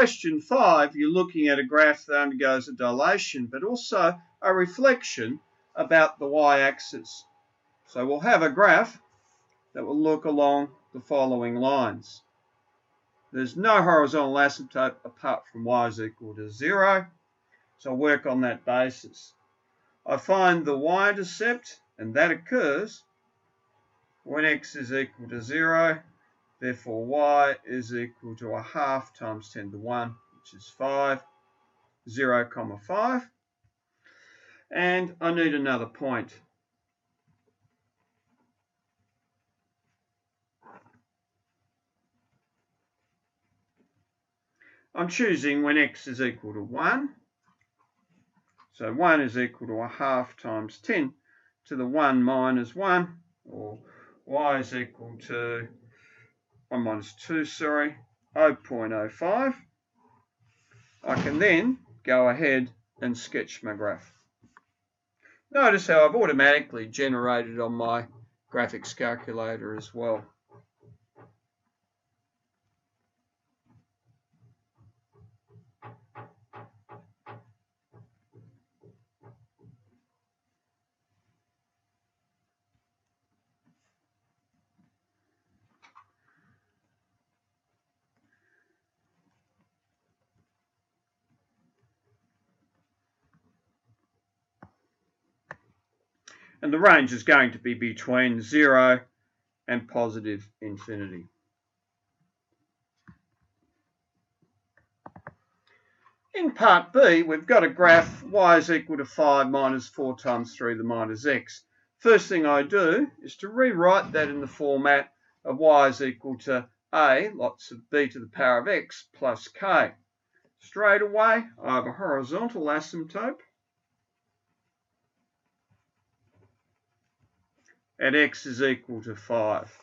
Question 5, you're looking at a graph that undergoes a dilation, but also a reflection about the y-axis. So we'll have a graph that will look along the following lines. There's no horizontal asymptote apart from y is equal to 0, so I'll work on that basis. I find the y-intercept, and that occurs when x is equal to 0. Therefore, y is equal to 1/2 times 10 to the 1, which is 5, 0, 5. And I need another point. I'm choosing when x is equal to 1. So 1 is equal to 1/2 times 10 to the 1 minus 1, or y is equal to 1 minus 2, 0.05. I can then go ahead and sketch my graph. Notice how I've automatically generated on my graphics calculator as well. And the range is going to be between 0 and positive infinity. In part B, we've got a graph y is equal to 5 minus 4 times 3 to the minus x. First thing I do is to rewrite that in the format of y is equal to a, lots of b to the power of x, plus k. Straight away, I have a horizontal asymptote at x is equal to 5.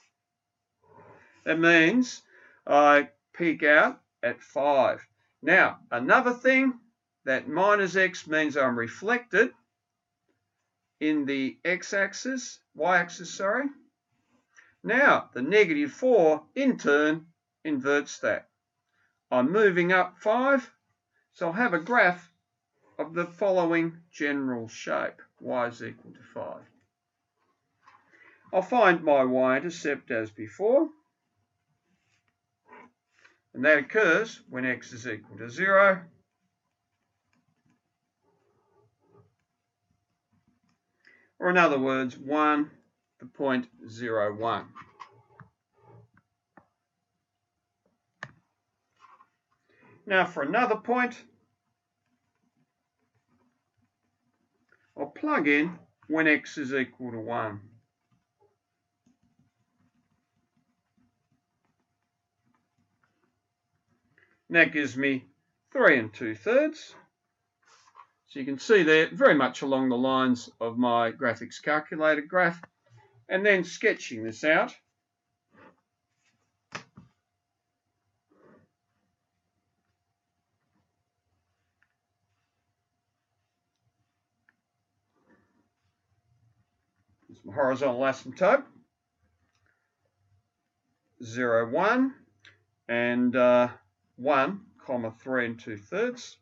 That means I peak out at 5. Now, another thing, that minus x means I'm reflected in the x-axis, y-axis, sorry. Now, the negative 4, in turn, inverts that. I'm moving up 5, so I'll have a graph of the following general shape. Y is equal to 5. I'll find my y-intercept as before, and that occurs when x is equal to 0. Or in other words, 1 to 0.01. Now for another point, I'll plug in when x is equal to 1. And that gives me 3 2/3. So you can see there, very much along the lines of my graphics calculator graph. And then sketching this out, it's my horizontal asymptote, 0, 1, and 1, 3 2/3.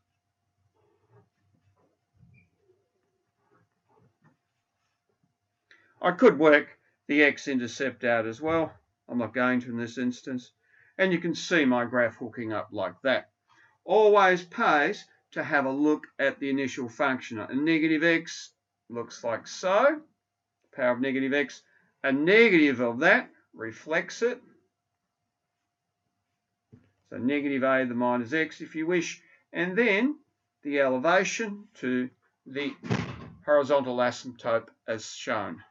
I could work the x-intercept out as well. I'm not going to in this instance. And you can see my graph hooking up like that. Always pays to have a look at the initial function. A negative x looks like so, power of negative x. A negative of that reflects it. So negative a to the minus x if you wish. And then the elevation to the horizontal asymptote as shown.